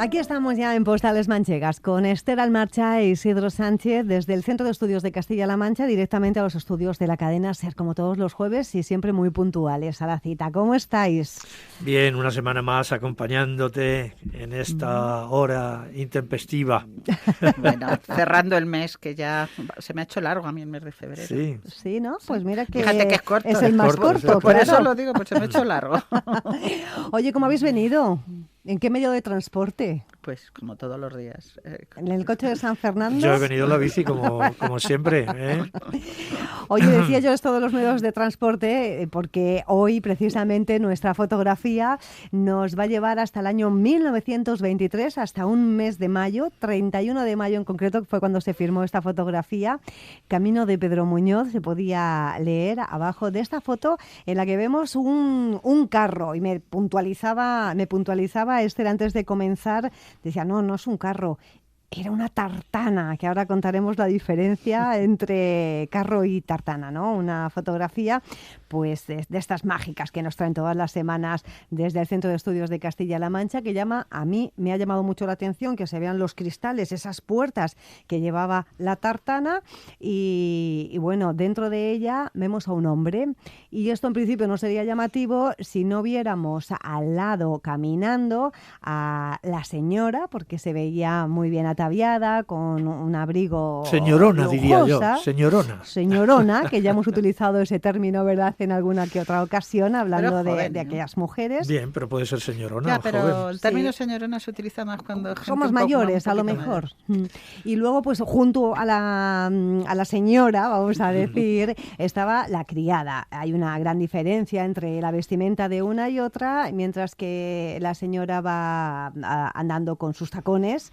Aquí estamos ya en Postales Manchegas con Esther Almarcha e Isidro Sánchez desde el Centro de Estudios de Castilla-La Mancha directamente a los estudios de la cadena SER, como todos los jueves y siempre muy puntuales a la cita. ¿Cómo estáis? Bien, una semana más acompañándote en esta hora intempestiva. Bueno, cerrando el mes, que ya se me ha hecho largo a mí el mes de febrero. Sí. Sí, ¿no? Pues mira que Fíjate que es corto. es el más corto. Por claro. eso lo digo, pues se me ha hecho largo. Oye, ¿cómo habéis venido? ¿En qué medio de transporte? Pues como todos los días. ¿En el coche de San Fernando? Yo he venido en la bici como siempre, ¿eh? Oye, decía yo esto de los medios de transporte porque hoy precisamente nuestra fotografía nos va a llevar hasta el año 1923, hasta un mes de mayo, 31 de mayo en concreto, que fue cuando se firmó esta fotografía. Camino de Pedro Muñoz, se podía leer abajo de esta foto en la que vemos un carro y me puntualizaba Esther antes de comenzar, decía, no es un carro. Era una tartana, que ahora contaremos la diferencia entre carro y tartana, ¿no? Una fotografía, pues, de estas mágicas que nos traen todas las semanas desde el Centro de Estudios de Castilla-La Mancha, que a mí me ha llamado mucho la atención que se vean los cristales, esas puertas que llevaba la tartana y bueno, dentro de ella vemos a un hombre y esto en principio no sería llamativo si no viéramos al lado caminando a la señora, porque se veía muy bien ataviada, con un abrigo Señorona, lujosa, diría yo, señorona. Señorona, que ya hemos utilizado ese término, ¿verdad?, en alguna que otra ocasión, hablando Pero joven, de aquellas mujeres. Bien, pero puede ser señorona Ya, o pero joven. el término Sí. señorona se utiliza más cuando gente Somos un poco- mayores, un a lo poquito mejor. mayor. Y luego, pues junto a la señora, vamos a decir, estaba la criada. Hay una gran diferencia entre la vestimenta de una y otra, mientras que la señora va andando con sus tacones.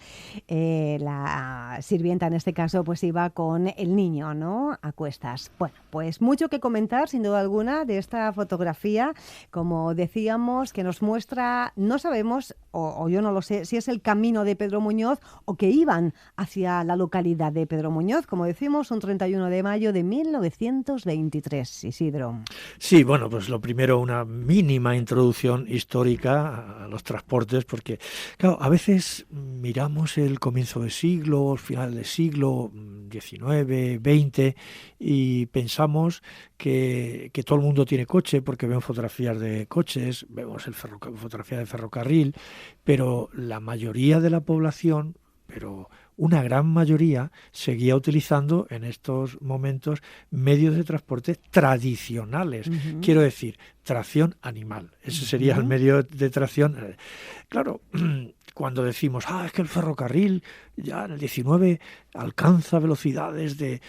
La sirvienta, en este caso, pues iba con el niño, ¿no?, a cuestas. Bueno, pues mucho que comentar, sin duda alguna, de esta fotografía, como decíamos, que nos muestra, no sabemos, o yo no lo sé, si es el camino de Pedro Muñoz o que iban hacia la localidad de Pedro Muñoz, como decimos, un 31 de mayo de 1923, Isidro. Sí, bueno, pues lo primero, una mínima introducción histórica a los transportes, porque, claro, a veces miramos el comienzo del siglo, el final del siglo XIX, XX, y pensamos que todo el mundo tiene coche, porque vemos fotografías de coches, vemos fotografías de ferrocarril, pero la mayoría de la población, pero una gran mayoría, seguía utilizando en estos momentos medios de transporte tradicionales. Uh-huh. Quiero decir, tracción animal. Ese sería el medio de tracción. Claro, cuando decimos, es que el ferrocarril ya en el 19 alcanza velocidades de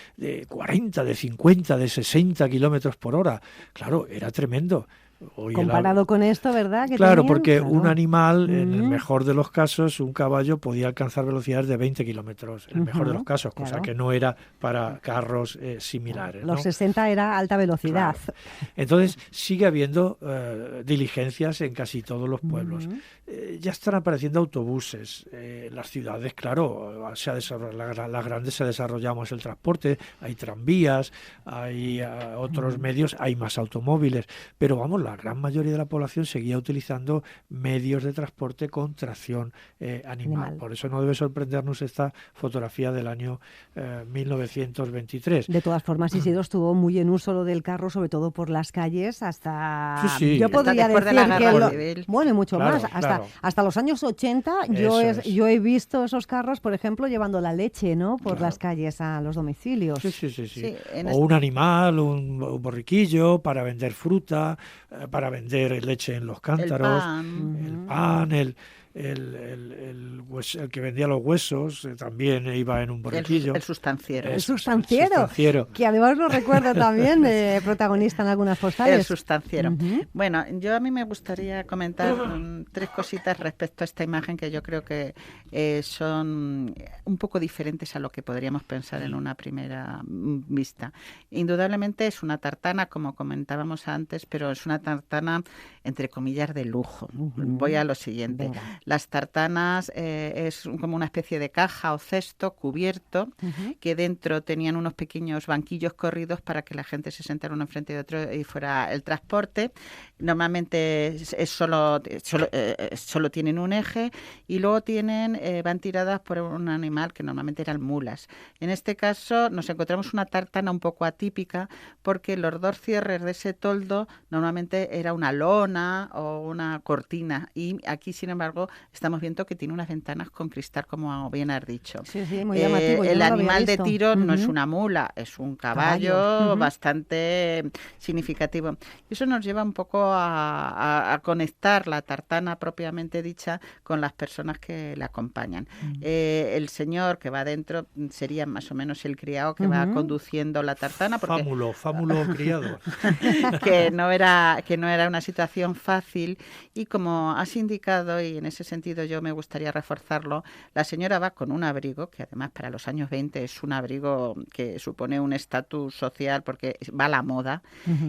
40, de 50, de 60 kilómetros por hora. Claro, era tremendo. Hoy comparado con esto, ¿verdad? Claro, tenían? porque Claro. un animal, en el mejor de los casos, un caballo podía alcanzar velocidades de 20 kilómetros, en el mejor de los casos, cosa claro. que no era para carros similares. Los ¿no? 60 era alta velocidad. Claro. Entonces sigue habiendo diligencias en casi todos los pueblos. Ya están apareciendo autobuses. Las ciudades, claro, las grandes se ha desarrollado más el transporte, hay tranvías, hay otros medios, hay más automóviles, pero vamos, la gran mayoría de la población seguía utilizando medios de transporte con tracción animal. Por eso no debe sorprendernos esta fotografía del año 1923. De todas formas, Isidro estuvo muy en uso lo del carro, sobre todo por las calles, hasta... Sí. Yo podría después decir de la Guerra que... Civil. Bueno, y mucho Claro, más. claro. Hasta los años 80 yo he visto esos carros, por ejemplo, llevando la leche, ¿no?, por las calles a los domicilios. Sí. O un animal, un borriquillo para vender fruta, para vender leche en los cántaros, el pan, el que vendía los huesos también iba en un borriquillo. El sustanciero. El sustanciero, que además lo recuerdo también de protagonista en algunas postales. El sustanciero. Bueno, a mí me gustaría comentar tres cositas respecto a esta imagen que yo creo que son un poco diferentes a lo que podríamos pensar en una primera vista. Indudablemente es una tartana, como comentábamos antes, pero es una tartana entre comillas de lujo. Voy a lo siguiente. Venga. Las tartanas es como una especie de caja o cesto cubierto, que dentro tenían unos pequeños banquillos corridos para que la gente se sentara uno enfrente de otro y fuera el transporte. Normalmente solo tienen un eje y luego van tiradas por un animal que normalmente eran mulas. En este caso nos encontramos una tartana un poco atípica porque los dos cierres de ese toldo normalmente era una lona o una cortina, y aquí sin embargo estamos viendo que tiene unas ventanas con cristal, como bien has dicho. Sí, muy llamativo. El animal de tiro no es una mula, es un caballo bastante significativo. Y eso nos lleva un poco a conectar la tartana propiamente dicha con las personas que la acompañan. El señor que va adentro sería más o menos el criado que va conduciendo la tartana. Porque Fámulo criado. que no era una situación fácil, y como has indicado, y en ese sentido yo me gustaría reforzarlo, la señora va con un abrigo que además para los años 20 es un abrigo que supone un estatus social porque va a la moda,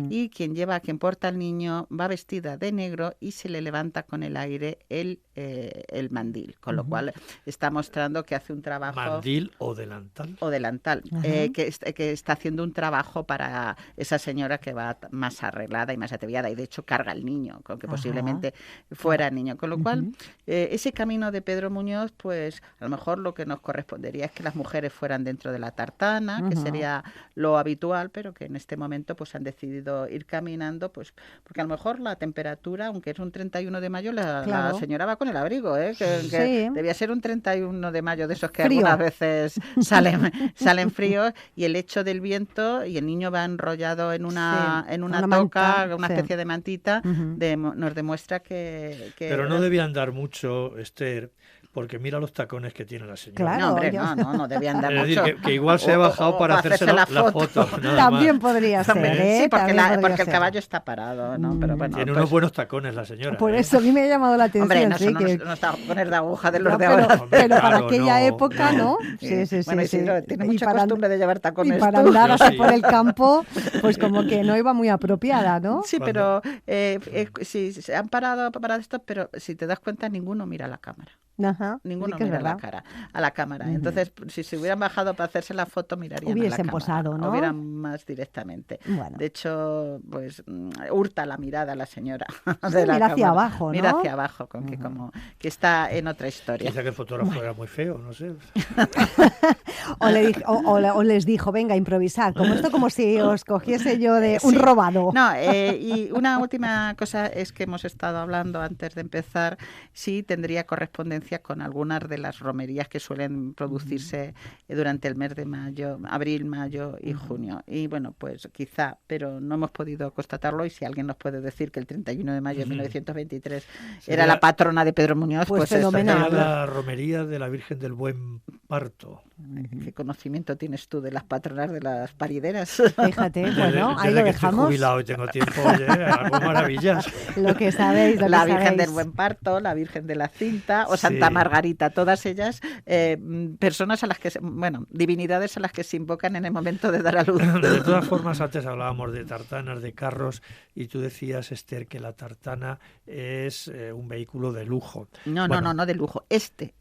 y quien porta al niño va vestida de negro y se le levanta con el aire el mandil, con lo cual está mostrando que hace un trabajo... ¿Mandil o delantal? O delantal, que está haciendo un trabajo para esa señora que va más arreglada y más ataviada, y de hecho carga al niño, con que posiblemente fuera niño. Con lo cual, ese camino de Pedro Muñoz, pues a lo mejor lo que nos correspondería es que las mujeres fueran dentro de la tartana, que sería lo habitual, pero que en este momento pues han decidido ir caminando, pues porque a lo mejor la temperatura, aunque es un 31 de mayo, la señora va con el abrigo, que debía ser un 31 de mayo de esos que frío. Algunas veces salen fríos, y el hecho del viento, y el niño va enrollado en una toca, manta, una especie de mantita, nos demuestra que... Pero no debían dar mucho, Esther, porque mira los tacones que tiene la señora. Claro, no, hombre, no debían dar mucho. Es decir, que igual se ha bajado para hacerse la foto. También podría ser, ¿eh? Sí, porque También el caballo está parado, ¿no? Pero bueno, tiene unos buenos tacones la señora. Por eso a mí me ha llamado la atención. Hombre, no está tacones de aguja de los de ahora. Pero para aquella época, ¿no? Sí. Bueno, Isidro, tiene mucha costumbre de llevar tacones. Y para andar así por el campo, pues como que no iba muy apropiada, ¿no? Sí, pero sí, se han parado para esto, pero si te das cuenta, ninguno mira a la cámara. Ninguno mira a la cámara. Entonces, si se hubieran bajado para hacerse la foto, mirarían a la cámara. Posado, ¿no? Hubieran más directamente. Bueno. De hecho, pues hurta la mirada a la señora. Mira hacia abajo, ¿no? Mira hacia abajo, con que como que está en otra historia. Quizá que el fotógrafo era muy feo, no sé. o les dijo, venga, improvisad. Como si os cogiese yo de un robado. No, y una última cosa es que hemos estado hablando antes de empezar, sí tendría correspondencia con algunas de las romerías que suelen producirse durante el mes de mayo, abril, mayo y junio. Y bueno, pues quizá, pero no hemos podido constatarlo, y si alguien nos puede decir que el 31 de mayo de 1923 era la patrona de Pedro Muñoz, pues fenomenal. Era la romería de la Virgen del Buen Parto. ¿Qué conocimiento tienes tú de las patronas de las parideras? Fíjate, bueno, ahí lo que dejamos. Estoy jubilado y tengo tiempo, hago maravillas. Lo que sabéis, la Virgen del Buen Parto, la Virgen de la Cinta o Santa Margarita, todas ellas personas a las que, divinidades a las que se invocan en el momento de dar a luz. De todas formas, antes hablábamos de tartanas, de carros, y tú decías, Esther, que la tartana es un vehículo de lujo. No de lujo. Este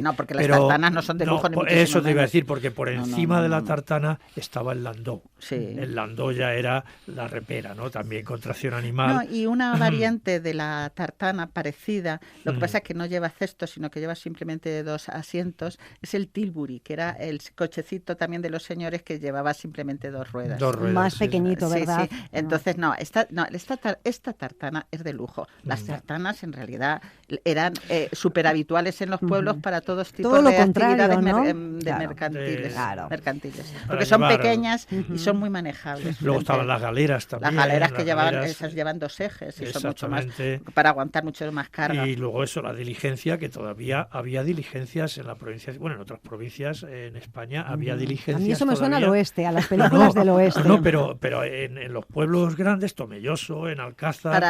no, porque las tartanas no son de lujo ni muchísimo eso te iba a menos. decir, porque por encima de la tartana estaba el landó. Sí. El landó ya era la repera, ¿no? También con tracción animal. Y una variante de la tartana parecida, lo que pasa es que no lleva cesto, sino que lleva simplemente 2 asientos, es el Tilbury, que era el cochecito también de los señores que llevaba simplemente 2 ruedas. Más pequeñito, ¿verdad? Sí. Entonces, esta tartana es de lujo. Las tartanas en realidad eran súper habituales en los pueblos para todos tipos de actividades mercantiles. Porque son pequeñas y son muy manejables. Luego estaban las galeras también. Las galeras que llevan 2 ejes y son mucho más, para aguantar mucho más carga. Y luego eso, la diligencia, que que todavía había diligencias en la provincia, bueno, en otras provincias en España había diligencias. A mí eso me suena todavía. al oeste, a las películas del oeste. No, pero en los pueblos grandes, Tomelloso, en Alcázar...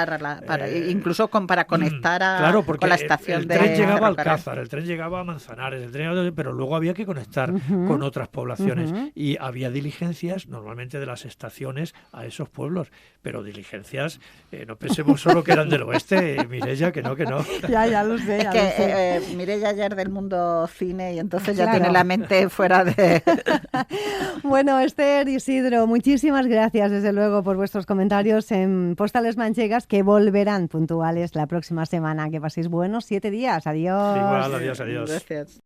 incluso para conectar claro, porque con la estación el tren llegaba a ferrocarril. Alcázar, el tren llegaba a Manzanares, pero luego había que conectar con otras poblaciones y había diligencias normalmente de las estaciones a esos pueblos, pero diligencias, no pensemos solo que eran del oeste, Mireia, que no. Ya lo sé. Es que Mireia ayer del mundo cine y entonces ya Claro. tiene la mente fuera de... Bueno, Esther, Isidro, muchísimas gracias desde luego por vuestros comentarios en Postales Manchegas, que volverán puntuales la próxima semana. Que paséis buenos 7 días. Adiós. Igual, adiós. Gracias.